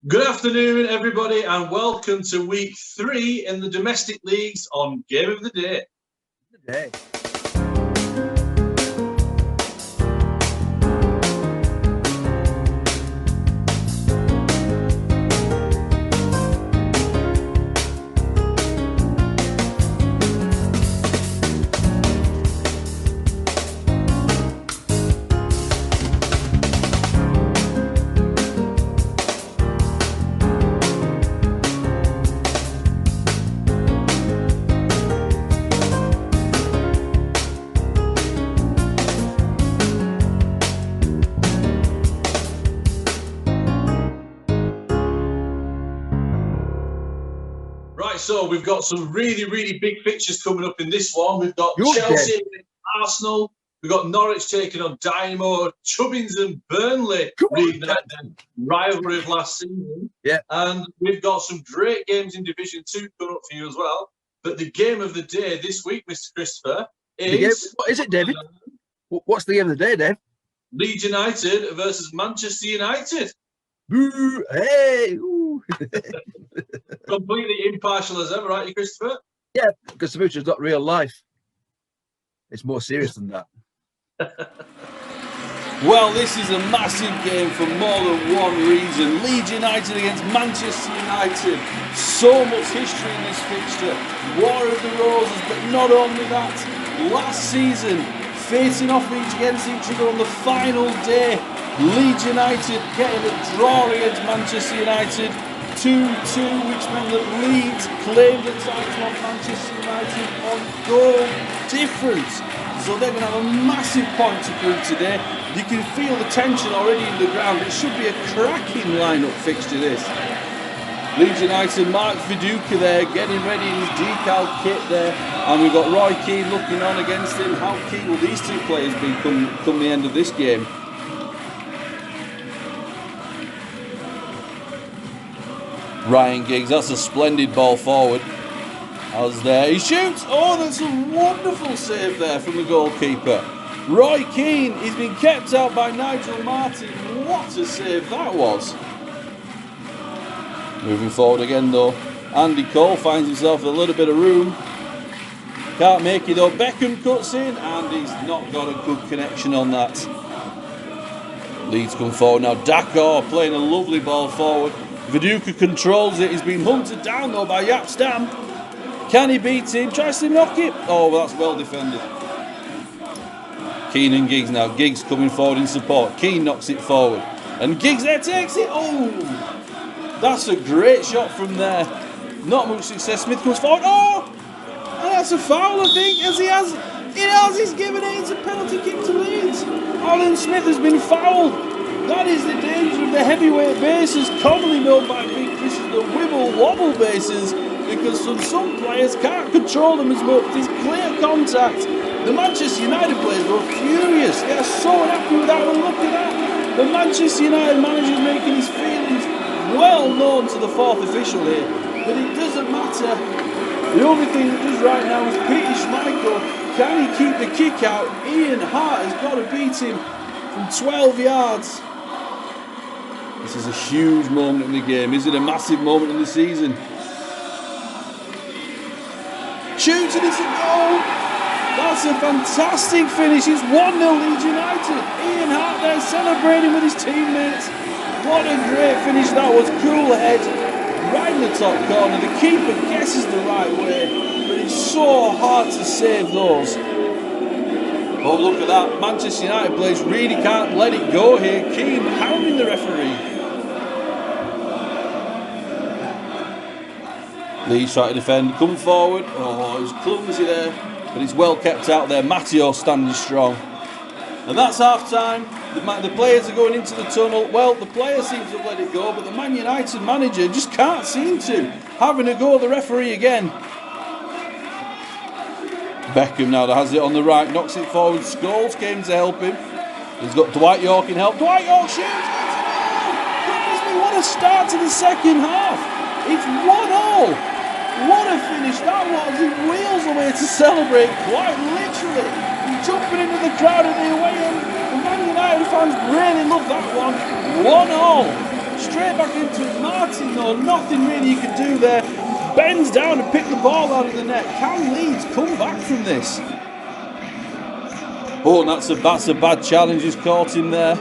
Good afternoon, everybody, and welcome to week 3 in the domestic leagues on Game of the Day. Right, so we've got some really big fixtures coming up in this one. We've got Chelsea against Arsenal. We've got Norwich taking on Dynamo, Chubbins and Burnley reigniting the rivalry of last season. Yeah. And we've got some great games in Division 2 coming up for you as well. But the game of the day this week, Mr. Christopher, is... What is it, David? What's the game of the day, Dave? Leeds United versus Manchester United. Boo! Hey! Completely impartial as ever, aren't you, Christopher? Yeah, because Subbuteo's not real life. It's more serious than that. Well, this is a massive game for more than one reason. Leeds United against Manchester United. So much history in this fixture. War of the Roses, but not only that. Last season, facing off against each other on the final day. Leeds United getting a draw against Manchester United. 2-2, which meant that Leeds claimed the title on Manchester United on goal difference. So they're going to have a massive point to prove today. You can feel the tension already in the ground. It should be a cracking lineup fixture, this. Leeds United, Mark Viduka there, getting ready in his decal kit there. And we've got Roy Keane looking on against him. How key will these two players be come the end of this game? Ryan Giggs, that's a splendid ball forward. As there, he shoots. Oh, that's a wonderful save there from the goalkeeper. Roy Keane, he's been kept out by Nigel Martin. What a save that was. Moving forward again though. Andy Cole finds himself a little bit of room. Can't make it though. Beckham cuts in and he's not got a good connection on that. Leeds come forward now. Dakar playing a lovely ball forward. Viduka controls it. He's been hunted down though by Jaap Stam. Can he beat him? Tries to knock it. Oh, well, that's well defended. Keane and Giggs now. Giggs coming forward in support. Keane knocks it forward. And Giggs there takes it. Oh, that's a great shot from there. Not much success. Smith comes forward. Oh, and that's a foul, I think, as he's given it. It's a penalty kick to Leeds. Alan Smith has been fouled. That is the danger of the heavyweight bases, commonly known by Big Chris as the wibble-wobble bases, because some players can't control them as much. There's clear contact. The Manchester United players were furious. They are so unhappy with that one. Look at that. The Manchester United manager is making his feelings well known to the fourth official here. But it doesn't matter. The only thing that does right now is Peter Schmeichel. Can he keep the kick out? Ian Hart has got to beat him from 12 yards. This is a huge moment in the game. Is it a massive moment in the season? Shoots and it's a goal. That's a fantastic finish. It's 1-0 Leeds United. Ian Hart there celebrating with his teammates. What a great finish that was. Cool head. Right in the top corner. The keeper guesses the right way. But it's so hard to save those. Oh, look at that. Manchester United players really can't let it go here. Keane hounding the referee. Leeds try to defend, come forward. Oh, it was clumsy there, but it's well kept out there. Matteo standing strong. And that's half time. The players are going into the tunnel. Well, the players seem to have let it go, but the Man United manager just can't seem to. Having a go at the referee again. Beckham now has it on the right, knocks it forward. Scholes came to help him. He's got Dwight York in help. Dwight York shoots. Goodness me, what a start to the second half. It's 1-0. What a finish that was. He wheels away to celebrate, quite literally. He's jumping into the crowd at the away end. The Man United fans really love that one. 1-0. Straight back into it. Martin, though, nothing really you can do there. Bends down and pick the ball out of the net. Can Leeds come back from this? Oh, that's a bad challenge. He's caught him there.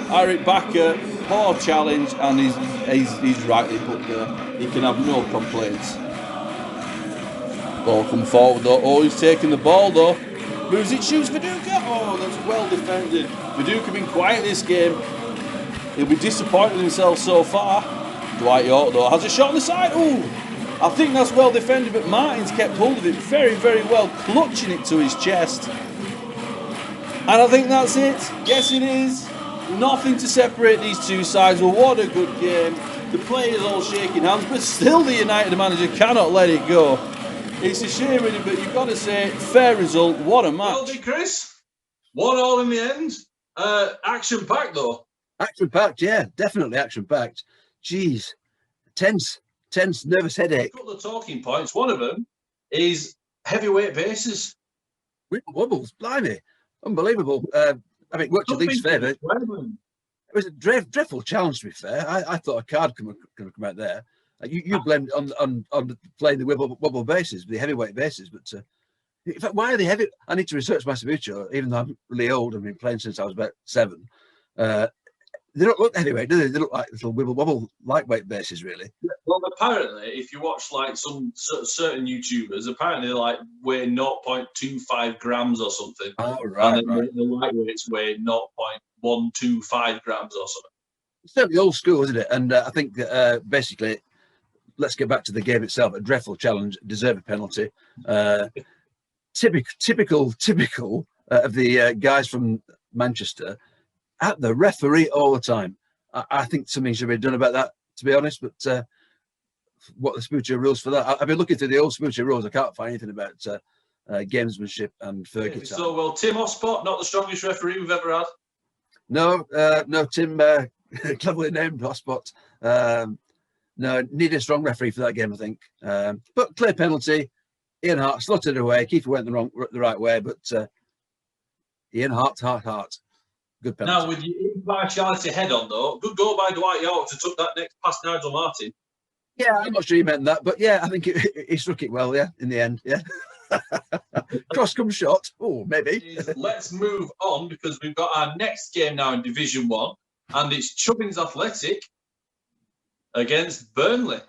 Eric Backer, poor challenge, and he's rightly put there. He can have no complaints. Ball come forward though. Oh, he's taking the ball though. Moves it, shoots Viduka. Oh, that's well defended. Viduka been quiet this game. He'll be disappointed in himself so far. Dwight York though has a shot on the side. Oh, I think that's well defended, but Martin's kept hold of it very, very well, clutching it to his chest. And I think that's it. Yes, it is. Nothing to separate these two sides. Well, what a good game. The players all shaking hands, but still the United manager cannot let it go. It's a shame, really, but you've got to say, fair result. What a match. Well done, Chris. 1-1 in the end. Action-packed, though. Action-packed, yeah. Definitely action-packed. Jeez. Tense, nervous headache. A couple of talking points. One of them is heavyweight bases. Wobbles, blimey. Unbelievable. I mean, worked to Leeds' favour. It was a dreadful challenge, to be fair. I thought a card could come out there. You blamed on playing the wobble bases, the heavyweight bases, but in fact, why are they heavy? I need to research my Subbuteo, even though I'm really old. I've been playing since I was about 7. They don't look heavyweight, do they? They look like little wobble lightweight bases, really. Well, apparently, if you watch like some certain YouTubers, apparently they like weigh 0.25 grams or something. Oh, right. And then the lightweights weigh 0.125 grams or something. It's certainly old school, isn't it? And I think basically, let's get back to the game itself. A dreadful challenge, deserve a penalty. Typical of the guys from Manchester. At the referee all the time. I think something should be done about that, to be honest. But what the Subbuteo rules for that? I've been looking through the old Subbuteo rules. I can't find anything about gamesmanship and Fergie time. So, well, Tim Ospot, not the strongest referee we've ever had. No, Tim, cleverly named Ospot. No, needed a strong referee for that game, I think. But clear penalty. Ian Hart slotted it away. Keeper went the right way, but Ian Hart. Good penalty. Now, with your impartiality head on, though, good goal by Dwight York to took that next past Nigel Martin. Yeah, I'm not sure he meant that, but yeah, I think he struck it well, yeah, in the end, yeah. Cross come shot. Oh, maybe. Let's move on, because we've got our next game now in Division 1, and it's Chubbins Athletic against Burnley.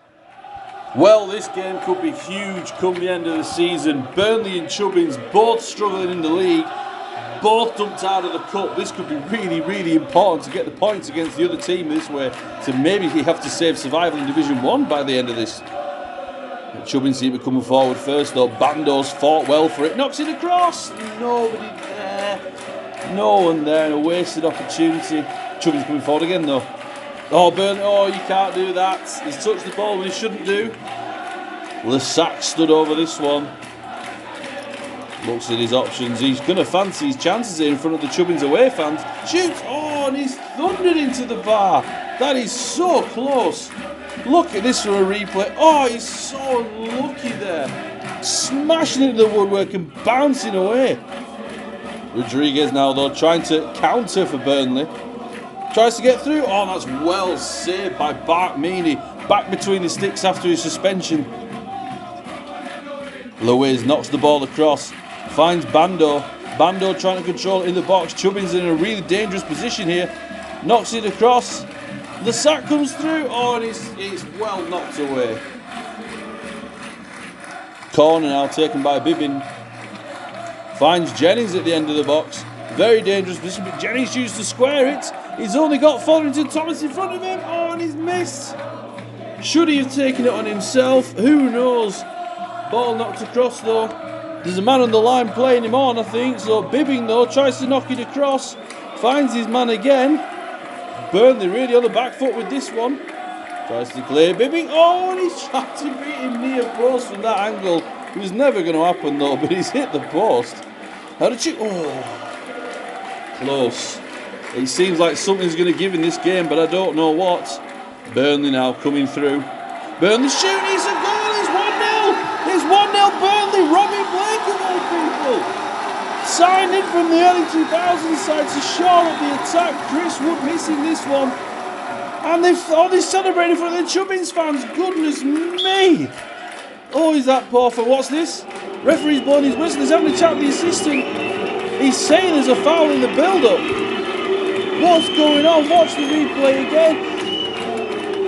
Well, this game could be huge come the end of the season. Burnley and Chubbins both struggling in the league. Both dumped out of the cup. This could be really, really important to get the points against the other team this way. So maybe you have to save survival in Division 1 by the end of this. Chubbins seem to be coming forward first though. Bando's fought well for it. Knocks it across. Nobody there. No one there. And a wasted opportunity. Chubbins coming forward again though. Oh, Burnley. Oh, you can't do that. He's touched the ball when he shouldn't do. Lesac stood over this one. Looks at his options. He's going to fancy his chances here in front of the Chubbins away fans. Shoots! Oh, and he's thundered into the bar. That is so close. Look at this for a replay. Oh, he's so unlucky there. Smashing into the woodwork and bouncing away. Rodriguez now, though, trying to counter for Burnley. Tries to get through. Oh, that's well saved by Bart Meany. Back between the sticks after his suspension. Louise knocks the ball across. Finds Bando. Bando trying to control it in the box. Chubbins in a really dangerous position here. Knocks it across. The sack comes through. Oh, and it's well knocked away. Corner now taken by Bibbin. Finds Jennings at the end of the box. Very dangerous position, but Jennings used to square it. He's only got Fotherington Thomas in front of him. Oh, and he's missed. Should he have taken it on himself? Who knows? Ball knocked across though. There's a man on the line playing him on, I think. So Bibbing though tries to knock it across. Finds his man again. Burnley really on the back foot with this one. Tries to clear Bibbing. Oh, and he's tried to beat him near post from that angle. It was never going to happen though, but he's hit the post. How did she? Oh, close. It seems like something's going to give in this game, but I don't know what. Burnley now coming through. Burnley shooting. It's a goal. It's 1-0. It's 1-0 Burnley. Robbie Blake of all people. Signed in from the early 2000s side to shore up the attack. Chris Wood missing this one. And they're celebrating for the Chubbins fans. Goodness me. Oh, is that poor for what's this? Referee's blowing his whistle. He's having a chat with the assistant. He's saying there's a foul in the build-up. What's going on? Watch the replay again.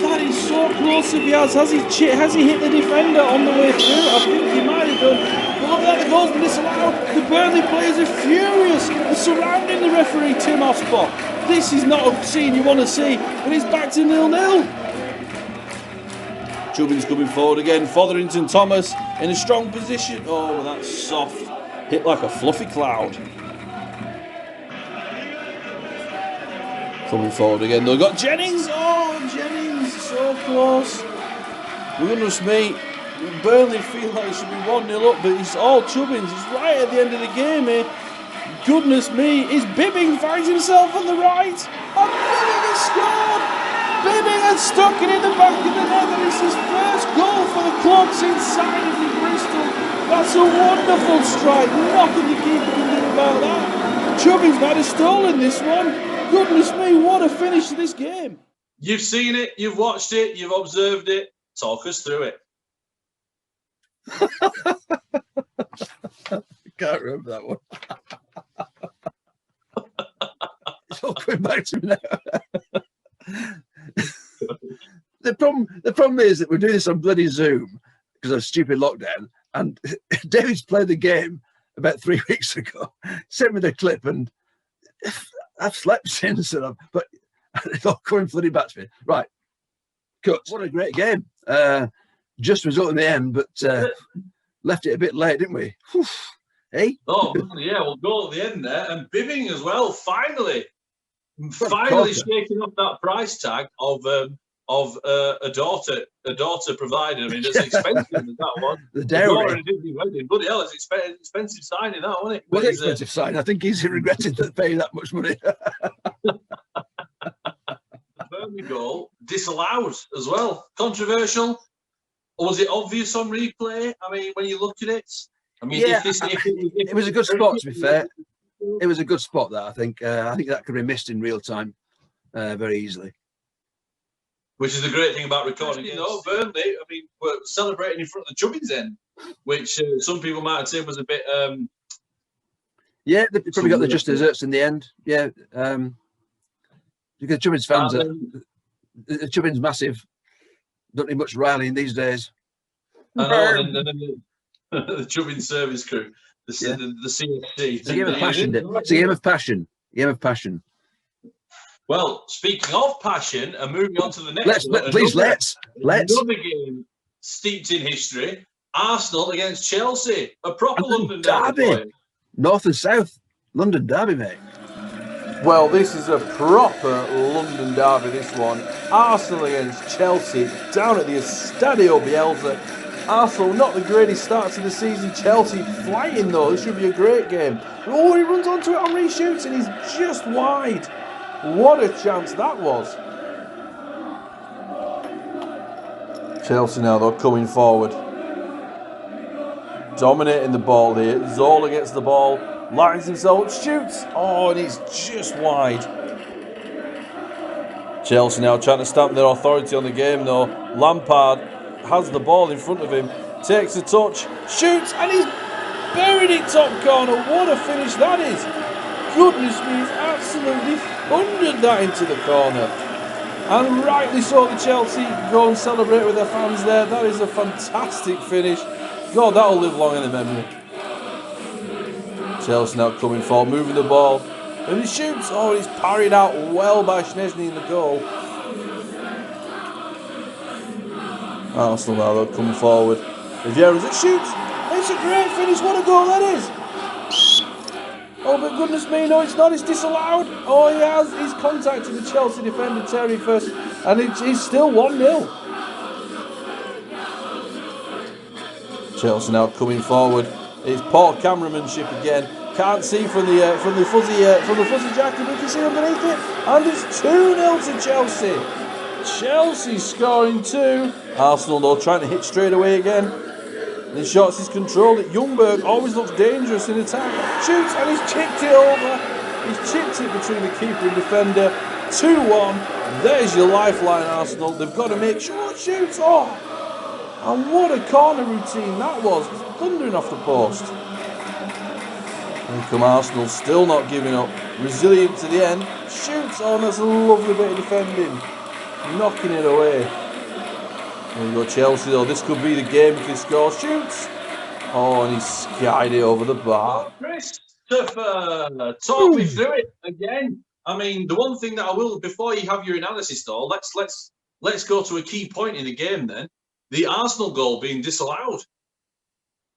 That is so close if he has. Has he hit the defender on the way through? I think he might have done. But look at that, the goal's been disallowed. The Burnley players are furious. They're surrounding the referee, Tim Ospot. This is not a scene you want to see, but it's back to 0-0. Chubbins coming forward again. Fotherington Thomas in a strong position. Oh, that's soft. Hit like a fluffy cloud. Coming forward again. They've got Jennings. Oh, Jennings. So close. Goodness me. Burnley feel like it should be 1-0 up, but it's all Chubbins. It's right at the end of the game here. Goodness me. Is Bibbing finds himself on the right. And Bibbing has scored. Bibbing has stuck it in the back of the net, and it's his first goal for the club since signing from Bristol. That's a wonderful strike. Nothing the keeper can do about that. Chubbins might have stolen this one. Goodness me, what a finish to this game. You've seen it, you've watched it, you've observed it. Talk us through it. I can't remember that one. It's all coming back to me now. The problem is that we're doing this on bloody Zoom because of stupid lockdown, and David's played the game about 3 weeks ago. Sent me the clip, and I've slept since, but it's all coming flooding back to me. Right, cut. What a great game! Just result in the end, but left it a bit late, didn't we? Whew. Hey. Oh yeah, we'll go at the end there, and Bibbing as well. Finally shaking up that price tag of a daughter provided. I mean, it's expensive as that one. The dairy. Bloody hell, it's expensive signing that, wasn't it? Well, expensive sign. I think he's regretted paying that much money. Burnley goal disallowed as well. Controversial. Or was it obvious on replay? I mean, when you look at it, I mean, yeah, it was a good spot. To be fair, it was a good spot. That I think that could be missed in real time very easily. Which is the great thing about recording. You know, Burnley, I mean, we're celebrating in front of the Chubbins end, which some people might say was a bit. Yeah, they probably got the just desserts in the end. Yeah, because Chubbins fans the Chubbins massive. Don't need much rallying these days. I know, and then the Chubbins service crew, the CFC. It's a game of passion. It's a game of passion. Game of passion. Well, speaking of passion, and moving on to the next let's. Another game steeped in history. Arsenal against Chelsea. A proper London derby. North and South. London derby, mate. Well, this is a proper London derby, this one. Arsenal against Chelsea down at the Estadio Bielsa. Arsenal, not the greatest start to the season. Chelsea flying, though. This should be a great game. Oh, he runs onto it on reshoots, and he's just wide. What a chance that was. Chelsea now, though, coming forward. Dominating the ball here. Zola gets the ball. Lines himself, shoots. Oh, and he's just wide. Chelsea now trying to stamp their authority on the game, though. Lampard has the ball in front of him. Takes a touch. Shoots, and he's buried it top corner. What a finish that is. Goodness me, he's absolutely thundered that into the corner. And rightly so, the Chelsea go and celebrate with their fans there. That is a fantastic finish. God, that'll live long in the memory. Chelsea now coming forward, moving the ball. And he shoots. Oh, he's parried out well by Szczesny in the goal. Arsenal now, though, coming forward. Vieira's it shoots. It's a great finish. What a goal that is. Oh, but goodness me, no, it's not. It's disallowed. Oh, he has. He's contacted the Chelsea defender, Terry, first. And it's still 1-0. Chelsea now coming forward. It's poor cameramanship again. Can't see from the fuzzy jacket, but you can see underneath it. And it's 2-0 to Chelsea. Chelsea scoring 2. Arsenal though trying to hit straight away again. And his shots is controlled. Ljungberg always looks dangerous in attack. Shoots and he's chipped it over. He's chipped it between the keeper and defender. 2-1. There's your lifeline, Arsenal. They've got to make sure shoots. Oh, and what a corner routine that was. Thundering off the post. Here come Arsenal, still not giving up. Resilient to the end. Shoots. Oh, that's a lovely bit of defending. Knocking it away. There you go, Chelsea, though. This could be the game if they score. Shoots. Oh, and he skied it over the bar. Christopher, talk me through it again. I mean, the one thing that I will, before you have your analysis, though, let's go to a key point in the game then. The Arsenal goal being disallowed.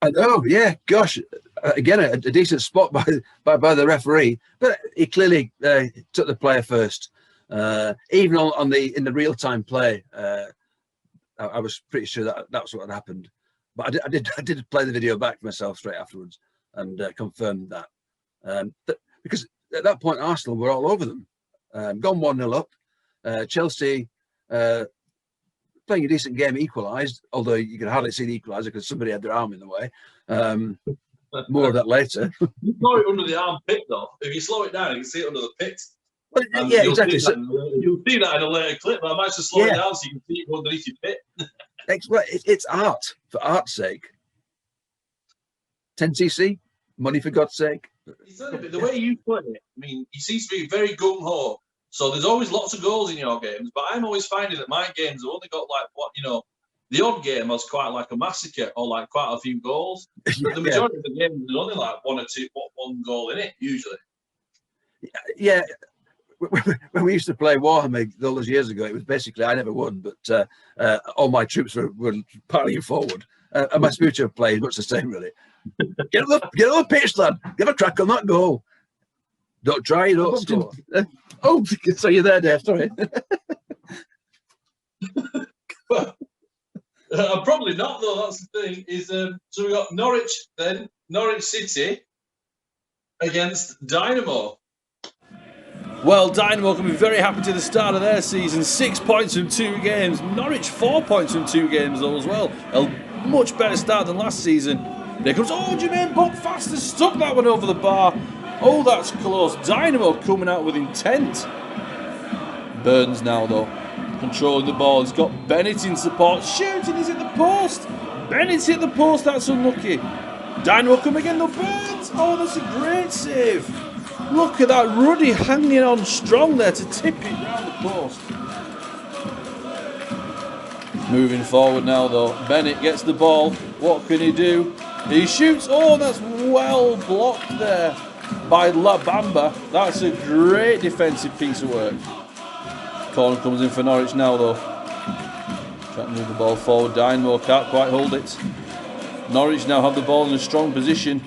I know, yeah, gosh. Again, a decent spot by the referee, but he clearly took the player first. Even in the real time play, I was pretty sure that's what had happened. But I did play the video back for myself straight afterwards and confirmed that. Because at that point, Arsenal were all over them. Gone 1-0 up. Chelsea, playing a decent game, equalised, although you can hardly see the equaliser because somebody had their arm in the way. More of that later. You saw it under the armpit, though. If you slow it down, you can see it under the pit. Well, yeah, exactly. You'll see that in a later clip, but I might just slow it down so you can see it underneath your pit. It's art, for art's sake. 10cc, money for God's sake. The way you play it, I mean, he seems to be very gung-ho. So there's always lots of goals in your games, but I'm always finding that my games have only got the odd game has quite like a massacre or like quite a few goals. But the majority of the games there's only like one goal in it usually. Yeah. When we used to play Warhammer all those years ago, it was basically I never won, but all my troops were partying forward. And my Subbuteo play is much the same, really. Get on the pitch, lad. Give a crack on that goal. Don't try, you don't. Oh, so you're there, Dave. Sorry. Probably not, though. That's the thing. So we got Norwich then, Norwich City against Dynamo. Well, Dynamo can be very happy to the start of their season. 6 points from 2 games. Norwich 4 points from 2 games, though, as well. A much better start than last season. There comes, Jermaine Buckfast has stuck that one over the bar. Oh, that's close. Dynamo coming out with intent. Burns now, though, controlling the ball. He's got Bennett in support. Shooting, he's at the post. Bennett's hit the post, that's unlucky. Dynamo come again, though. Burns. Oh, that's a great save. Look at that, Ruddy hanging on strong there to tip it round the post. Moving forward now, though. Bennett gets the ball. What can he do? He shoots. Oh, that's well blocked there by La Bamba. That's a great defensive piece of work. Corner comes in for Norwich now, though. Trying to move the ball forward. Dynamo can't quite hold it. Norwich now have the ball in a strong position.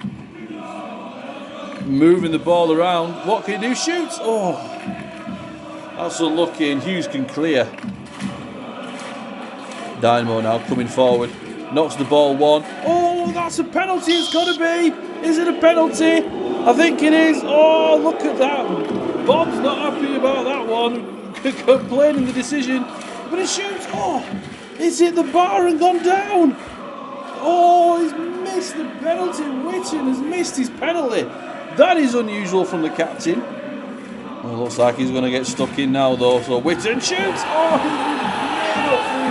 Moving the ball around. What can he do? Shoots. Oh, that's unlucky, and Hughes can clear. Dynamo now coming forward. Knocks the ball one. Oh, that's a penalty. It's got to be. Is it a penalty? I think it is. Oh, look at that. Bob's not happy about that one. Complaining the decision. But it shoots. Oh, it's hit the bar and gone down. Oh, he's missed the penalty. Witten has missed his penalty. That is unusual from the captain. Well, looks like he's going to get stuck in now, though. So Witten shoots. Oh,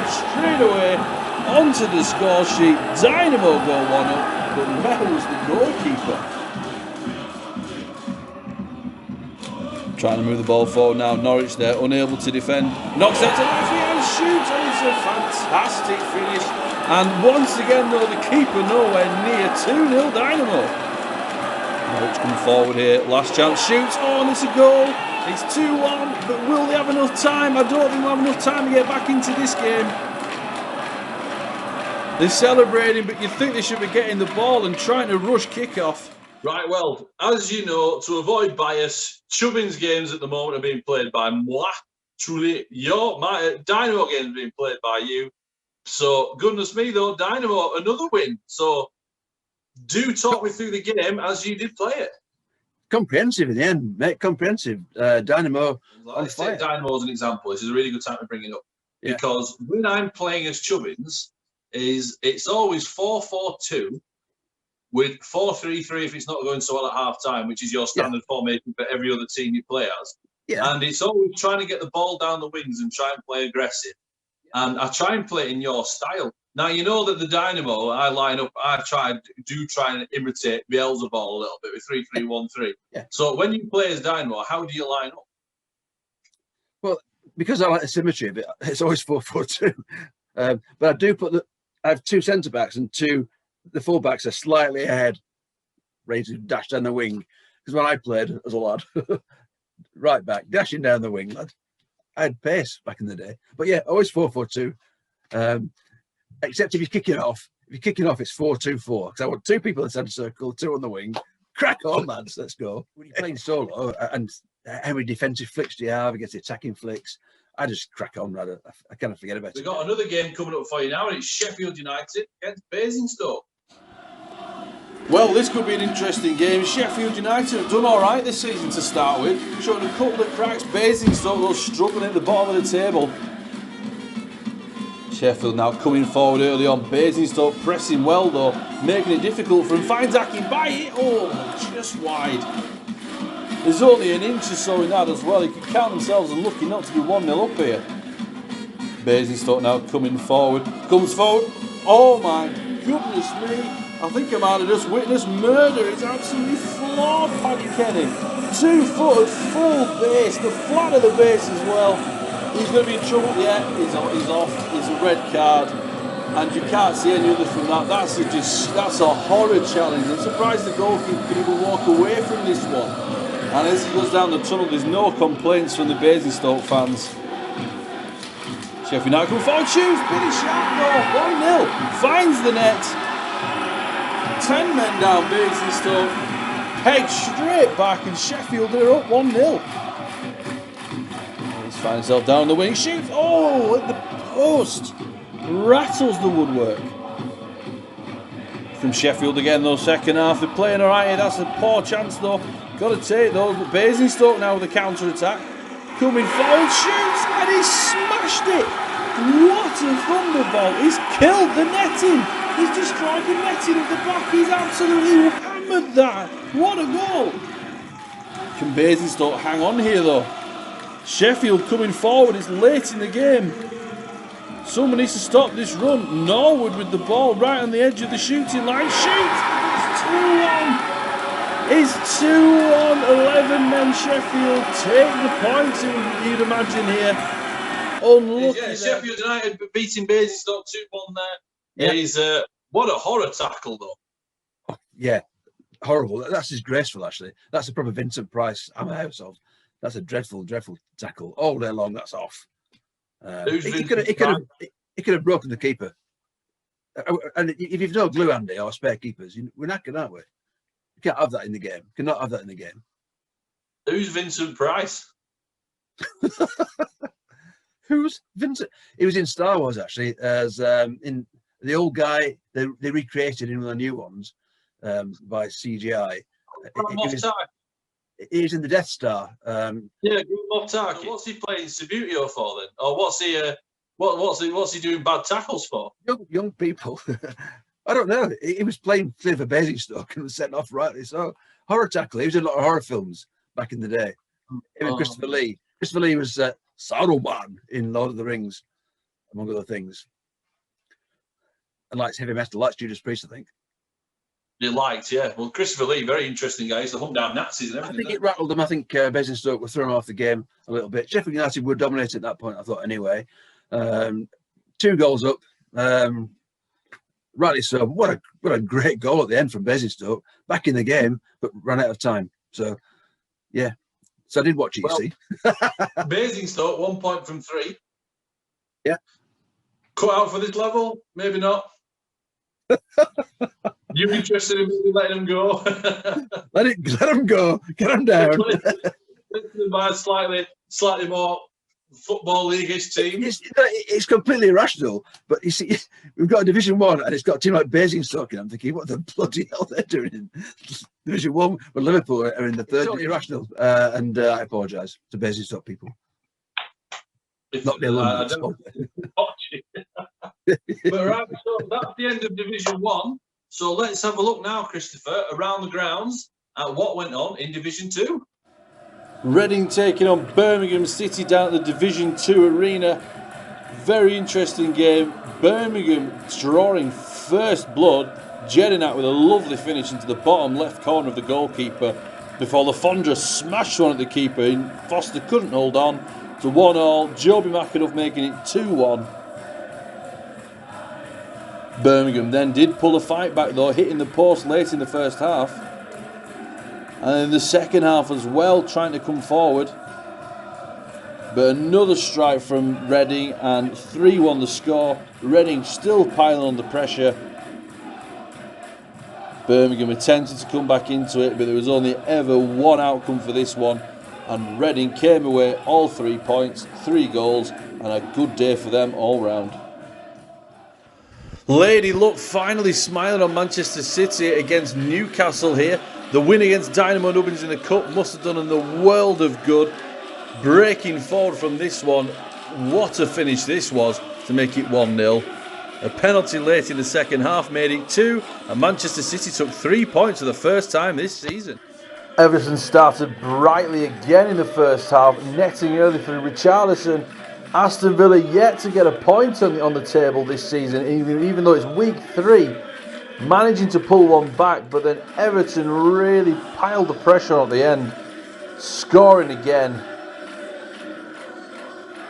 he's straight away onto the score sheet. Dynamo go 1-up, but where was the goalkeeper? Trying to move the ball forward now. Norwich there, unable to defend. Knocks out to left and shoots. And it's a fantastic finish. And once again, though, the keeper nowhere near. 2-0 Dynamo. Norwich come forward here. Last chance shoots. Oh, and it's a goal. It's 2-1. But will they have enough time? I don't think they'll have enough time to get back into this game. They're celebrating, but you'd think they should be getting the ball and trying to rush kickoff. Right, well, as you know, to avoid bias, Chubbin's games at the moment are being played by moi. Truly, my Dynamo games are being played by you. So, goodness me, though, Dynamo, another win. So, do talk me through the game as you did play it. Comprehensive in the end, mate. Comprehensive. Dynamo. Let's take Dynamo as an example. This is a really good time to bring it up. Yeah. Because when I'm playing as Chubbins, it's always 4-4-2 with 4-3-3 if it's not going so well at half time, which is your standard formation for every other team you play as. Yeah. And it's always trying to get the ball down the wings and try and play aggressive. And I try and play it in your style. Now, you know that the Dynamo, I line up, I do try and imitate Beelzebub a little bit with 3-3-1-3. Yeah. So when you play as Dynamo, how do you line up? Well, because I like the symmetry of it, it's always 4-4-2. But I do I have 2 centre backs and the full backs are slightly ahead, ready to dash down the wing. Because when I played as a lad, right back, dashing down the wing, lad. I had pace back in the day. But yeah, always 4-4-2. Except if you're kicking off. If you're kicking off, it's 4-2-4. Because I want 2 people in the centre circle, 2 on the wing. Crack on, lads. Let's go. When you're playing solo, and how many defensive flicks do you have against the attacking flicks? I just crack on, rather. I kind of forget about it. We've got another game coming up for you now, and it's Sheffield United against Basingstoke. Well, this could be an interesting game. Sheffield United have done all right this season to start with, showing a couple of cracks. Basingstoke was struggling at the bottom of the table. Sheffield now coming forward early on. Basingstoke pressing well though, making it difficult for him. Finds Akinbaye. Oh, just wide. There's only an inch or so in that as well. He could count themselves and lucky not to be 1-0 up here. Basingstoke now coming forward. Comes forward. Oh my goodness me. I think I might have just witnessed murder. It's absolutely flawed, Paddy Kenny. 2-footed, full base, the flat of the base as well. He's going to be in trouble. Yeah, he's off. It's a red card. And you can't see any other from that. That's a horrid challenge. I'm surprised the goalkeeper could even walk away from this one. And as he goes down the tunnel, there's no complaints from the Basingstoke fans. Sheffield United come forward, shoots, Billy Sharp goal, 1-0. Finds the net. 10 men down, Basingstoke. Pegged straight back, and Sheffield are up 1-0. He's finding himself down the wing, shoots. Oh, at the post. Rattles the woodwork. From Sheffield again, though, second half. They're playing all right here. That's a poor chance, though. Got to take those. But Basingstoke now with the counter attack. Coming forward, shoots, and he smashed it. What a thunderbolt. He's killed the netting. He's destroyed the netting at the back. He's absolutely hammered that. What a goal. Can Basingstoke hang on here, though? Sheffield coming forward. It's late in the game. Someone needs to stop this run. Norwood with the ball right on the edge of the shooting line. Shoots. It's 2-1. It's 2-1. 11 men Sheffield take the points, you'd imagine here. Unlucky. Yeah, Sheffield United beating Basingstoke 2-1 there. Yeah. What a horror tackle, though. Oh, yeah, horrible. That's disgraceful, actually. That's a proper Vincent Price I'm a house of. That's a dreadful, dreadful tackle. All day long, that's off. He could have broken the keeper. And if you've no glue, Andy, or spare keepers, we're knackered, aren't we? You can't have that in the game. You cannot have that in the game. Who's Vincent Price? Who's Vincent? He was in Star Wars, actually, as in the old guy. They recreated in one of the new ones by CGI. He was in the Death Star. Yeah, Moff Tarkin. What's he playing Subbuteo for then? Or what's he doing bad tackles for? Young people. I don't know. He was playing Clifford Basingstoke and was setting off rightly. So horror tackle. He was in a lot of horror films back in the day. Him and Christopher Lee. Christopher Lee was Saruman in Lord of the Rings, among other things. And likes heavy metal, likes Judas Priest, I think. You liked, yeah. Well, Christopher Lee, very interesting guy. He's to hunt down Nazis and everything. I think it rattled them. I think Basingstoke were thrown off the game a little bit. Sheffield United were dominating at that point, I thought, anyway. 2 goals up. Rightly so. What a great goal at the end from Basingstoke. Back in the game, but ran out of time. So, yeah. So I did watch it, you see. Basingstoke, 1 point from 3. Yeah. Cut out for this level? Maybe not. You interested in letting them go? let them go. Get them down. By slightly more football league-ish team. It's completely irrational. But you see, we've got a Division 1 and it's got a team like Basingstoke, and I'm thinking, what the bloody hell they're doing in Division 1 when Liverpool are in the third? It's irrational. And I apologise to Basingstoke people. Not the London. But right, so that's the end of Division 1. So let's have a look now, Christopher, around the grounds at what went on in Division 2. Reading taking on Birmingham City down at the Division 2 arena. Very interesting game. Birmingham drawing first blood. Jedinak with a lovely finish into the bottom left corner of the goalkeeper before Lafondra smashed one at the keeper. And Foster couldn't hold on to 1-1. Joby McAnuff making it 2-1. Birmingham then did pull a fight back though, hitting the post late in the first half. And in the second half as well, trying to come forward. But another strike from Reading and 3-1 the score. Reading still piling under pressure. Birmingham attempted to come back into it, but there was only ever one outcome for this one. And Reading came away all 3 points, 3 goals, and a good day for them all round. Lady Luck finally smiling on Manchester City against Newcastle here. The win against Dynamo Nubbins in the Cup must have done them the world of good. Breaking forward from this one, what a finish this was to make it 1-0. A penalty late in the second half made it 2, and Manchester City took 3 points for the first time this season. Everton started brightly again in the first half, netting early for Richarlison. Aston Villa yet to get a point on the table this season, even though it's week 3. Managing to pull one back, but then Everton really piled the pressure on at the end, scoring again.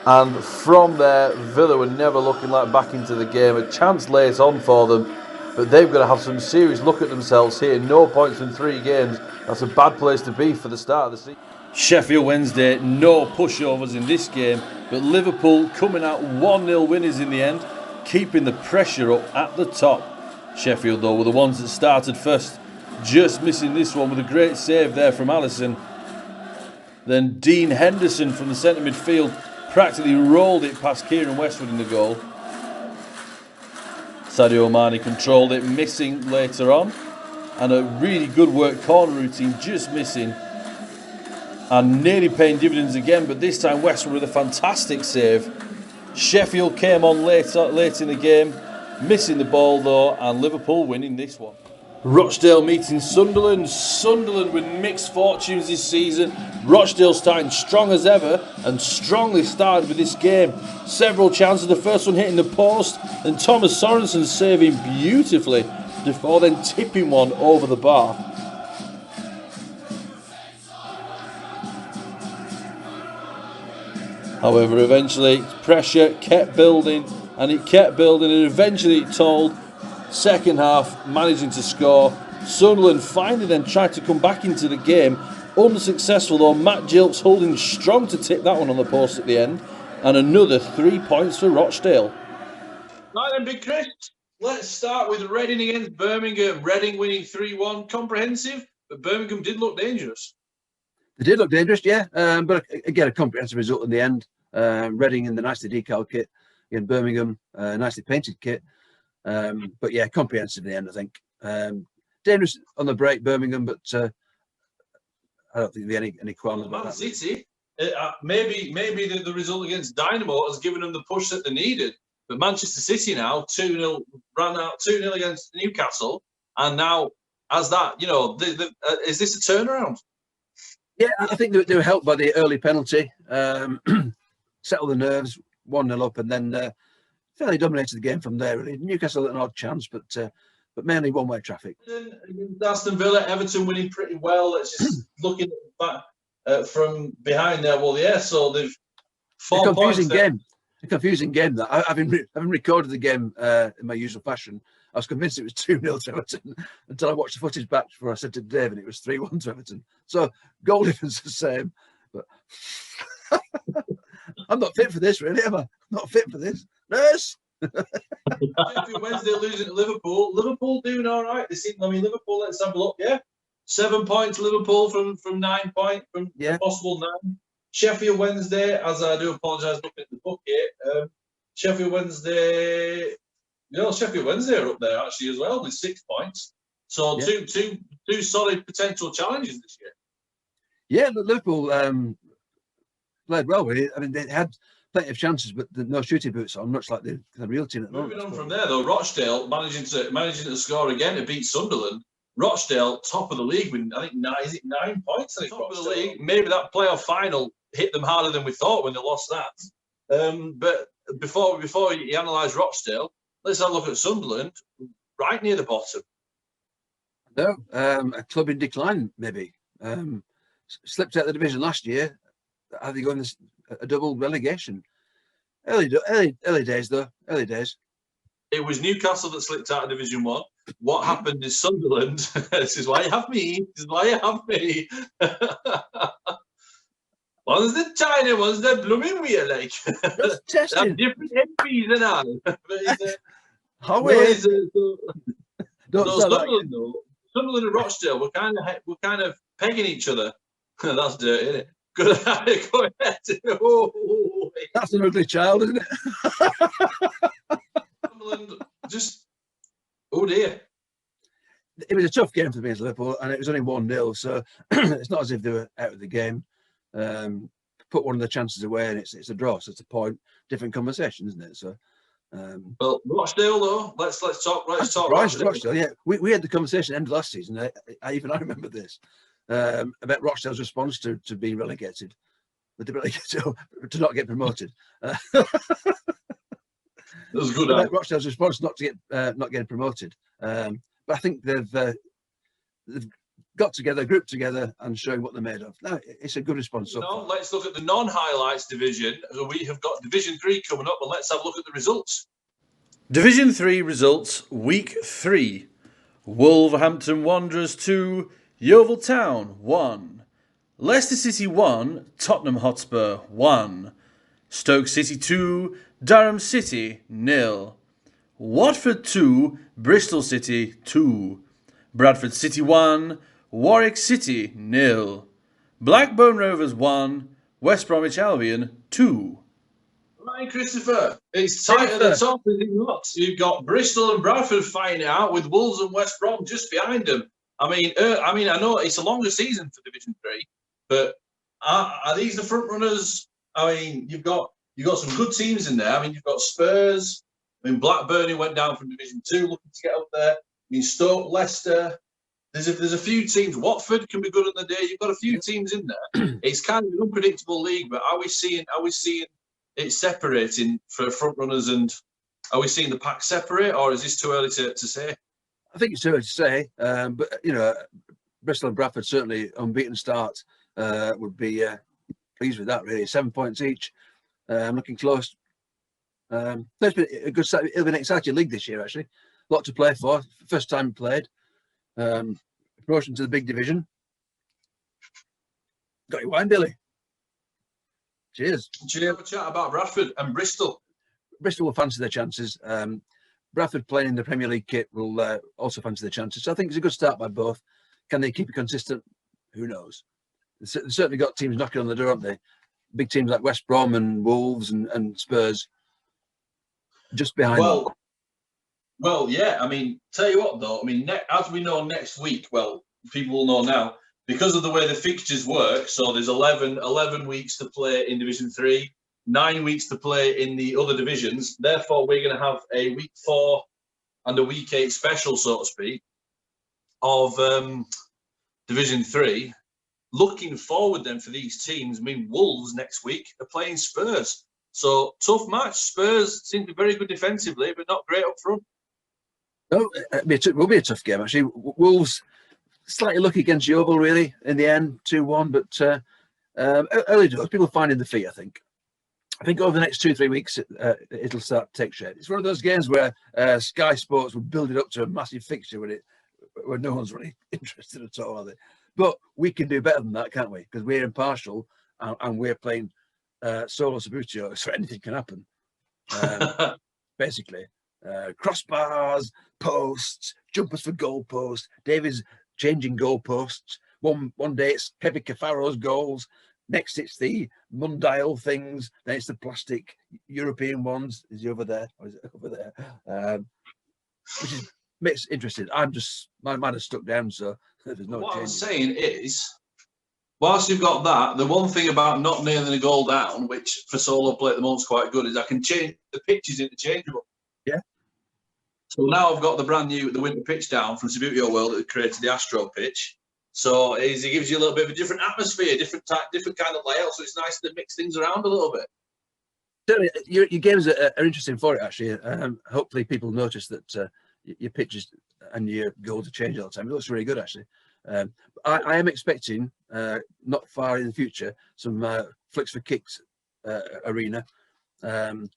And from there, Villa were never looking like back into the game. A chance lays on for them, but they've got to have some serious look at themselves here. No points in 3 games. That's a bad place to be for the start of the season. Sheffield Wednesday, no pushovers in this game, but Liverpool coming out 1-0 winners in the end, keeping the pressure up at the top. Sheffield, though, were the ones that started first, just missing this one with a great save there from Alisson. Then Dean Henderson from the centre midfield practically rolled it past Kieran Westwood in the goal. Sadio Mane controlled it, missing later on. And a really good work corner routine, just missing. And nearly paying dividends again, but this time Westwood with a fantastic save. Sheffield came on late in the game, missing the ball though, and Liverpool winning this one. Rochdale meeting Sunderland. Sunderland with mixed fortunes this season. Rochdale starting strong as ever and strongly started with this game. Several chances, the first one hitting the post and Thomas Sorensen saving beautifully before then tipping one over the bar. However, eventually pressure kept building and eventually it told. Second half, managing to score. Sunderland finally then tried to come back into the game. Unsuccessful though, Matt Gilks holding strong to tip that one on the post at the end. And another 3 points for Rochdale. Right then, Big Chris. Let's start with Reading against Birmingham. Reading winning 3-1. Comprehensive, but Birmingham did look dangerous. They did look dangerous, yeah. But again, a comprehensive result in the end. Reading in the nicely decal kit. Again, Birmingham, nicely painted kit. But yeah, comprehensive in the end, I think. Dangerous on the break, Birmingham, but I don't think there'll be any qualms about Man that. City, maybe the result against Dynamo has given them the push that they needed. But Manchester City now 2-0 ran out 2-0 against Newcastle, and now as that, you know, is this a turnaround? Yeah, I think they were helped by the early penalty. Settle the nerves, 1-0 up, and then fairly dominated the game from there. Really, Newcastle had an odd chance, but mainly one-way traffic. Aston Villa, Everton winning pretty well. It's just looking back from behind there. Well, yeah, so they've 4 points. A confusing game. That having recorded the game in my usual fashion, I was convinced it was 2-0 to Everton until I watched the footage back before I said to Dave, and it was 3-1 to Everton. So goal difference the same, but I'm not fit for this, really, am I? I'm not fit for this. Nurse. Wednesday losing to Liverpool. Liverpool doing all right. Liverpool. Let's have a look. Yeah, 7 points. Liverpool from 9 points from possible 9. Sheffield Wednesday, as I do apologise looking at the book here. Sheffield Wednesday are up there actually as well with 6 points. So two solid potential challenges this year. Yeah, Liverpool played well with it. I mean, they had plenty of chances, but no shooting boots on, much like the real team at the moment. Moving on from there, though, Rochdale managing to score again to beat Sunderland. Rochdale, top of the league, with I think 9 points. I think top of the league. Maybe that playoff final hit them harder than we thought when they lost that. But before you analyse Rochdale, let's have a look at Sunderland, right near the bottom. No, a club in decline, maybe. Slipped out of the division last year. Are they going a double relegation? Early days, though. Early days. It was Newcastle that slipped out of Division 1. What happened is Sunderland. This is why you have me. This is why you have me. One's the tiny one's the blooming weird, like. Just testing. Different MPs and all. How is it? Sunderland and Rochdale, we're kind of pegging each other. That's dirty, isn't it? Go ahead. Oh, that's an ugly child, isn't it? Just, oh dear. It was a tough game for me as Liverpool, and it was only 1-0, so it's not as if they were out of the game. Put one of the chances away, and it's a draw, so it's a point. Different conversation, isn't it? So, well, Rochdale though. Let's talk. Rochdale. Yeah, we had the conversation end of last season. I remember this about Rochdale's response to being relegated, but to not get promoted. That was good. Rochdale's response not getting promoted, but I think they've got together, grouped together, and showing what they're made of. No, it's a good response. Let's look at the non-highlights division. We have got Division 3 coming up, and let's have a look at the results. Division 3 results, Week 3. Wolverhampton Wanderers 2, Yeovil Town 1. Leicester City 1, Tottenham Hotspur 1. Stoke City 2, Durham City 0. Watford 2, Bristol City 2. Bradford City 1, Warwick City 0. Blackburn Rovers 1, West Bromwich Albion 2. Right, Christopher. It's tight at the top, is it not? You've got Bristol and Bradford fighting out with Wolves and West Brom just behind them. I mean, I know it's a longer season for Division 3, but are these the front runners? I mean, you've got some good teams in there. I mean, you've got Spurs. I mean, Blackburn, who went down from Division 2, looking to get up there. I mean, Stoke, Leicester. There's a few teams. Watford can be good on the day. You've got a few teams in there. It's kind of an unpredictable league, but are we seeing it separating for front runners, and are we seeing the pack separate, or is this too early to say? I think it's too early to say, but Bristol and Bradford certainly unbeaten start would be pleased with that. Really, 7 points each. Looking close. It's been a good. It'll be an exciting league this year. Actually, a lot to play for. First time played. Promotion to the big division. Got your wine, Billy? Cheers. Should you have a chat about Bradford and Bristol? Bristol will fancy their chances. Bradford playing in the Premier League kit will also fancy their chances. So I think it's a good start by both. Can they keep it consistent? Who knows? They've certainly got teams knocking on the door, haven't they? Big teams like West Brom and Wolves and Spurs just behind them. Well, yeah. I mean, tell you what, though. I mean, as we know next week, well, people will know now, because of the way the fixtures work. So there's 11 weeks to play in Division 3, 9 weeks to play in the other divisions. Therefore, we're going to have a week 4 and a week 8 special, so to speak, of Division 3. Looking forward then for these teams. I mean, Wolves next week are playing Spurs. So tough match. Spurs seem to be very good defensively, but not great up front. No, it will be a tough game, actually. Wolves slightly lucky against Yeovil, really, in the end, 2-1. But early doors, people finding the feet, I think. I think over the next 2-3 weeks, it'll start to take shape. It's one of those games where Sky Sports would build it up to a massive fixture when no one's really interested at all, are they? But we can do better than that, can't we? Because we're impartial and we're playing solo Subbuteo, so anything can happen. Basically, crossbars, posts, jumpers for goalposts. David's changing goalposts. One day it's Pepe Cafaro's goals. Next it's the Mundial things. Then it's the plastic European ones. Is he over there? Or is it over there? Which makes it interesting. My mind is stuck down, so there's no what change. I'm saying is, whilst you've got that, the one thing about not nailing a goal down, which for solo play at the moment is quite good, is I can change the pitches interchangeable. Yeah. So now I've got the winter pitch down from Subbuteo World that created the Astro pitch. So it gives you a little bit of a different atmosphere, different kind of layout. So it's nice to mix things around a little bit. Certainly, your games are interesting for it, actually. Hopefully people notice that your pitches and your goals are changing all the time. It looks really good, actually. I am expecting, not far in the future, some Flicks for Kicks arena,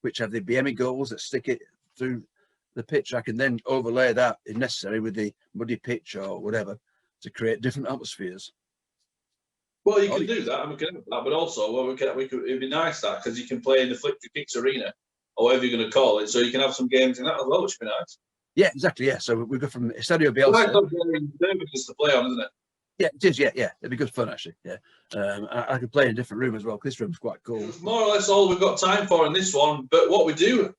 which have the BME goals that stick it through the pitch. I can then overlay that, if necessary, with the muddy pitch or whatever, to create different atmospheres. Well, you can do that, and we can have that, but also, well, it'd be nice that, because you can play in the Flick for Kicks arena, or whatever you're going to call it, so you can have some games in that as well, which would be nice. Yeah, exactly. Yeah, so we go from Estadio Bielsa. It's to play on, isn't it? Yeah, it is. Yeah, it'd be good fun, actually. Yeah, I could play in a different room as well, because this room's quite cool. It's more or less all we've got time for in this one, but what we do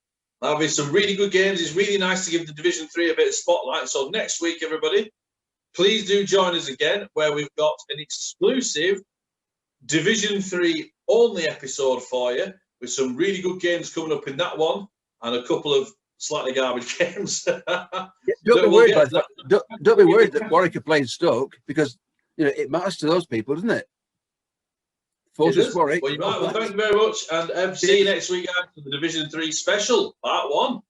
have is some really good games. It's really nice to give the Division 3 a bit of spotlight. So next week, everybody, please do join us again, where we've got an exclusive Division 3 only episode for you, with some really good games coming up in that one, and a couple of slightly garbage games. Don't be worried don't be worried that Warwick are playing Stoke, because it matters to those people, doesn't it? Forces Warwick. Well, thank you very much, and see you next week guys for the Division 3 special, part 1.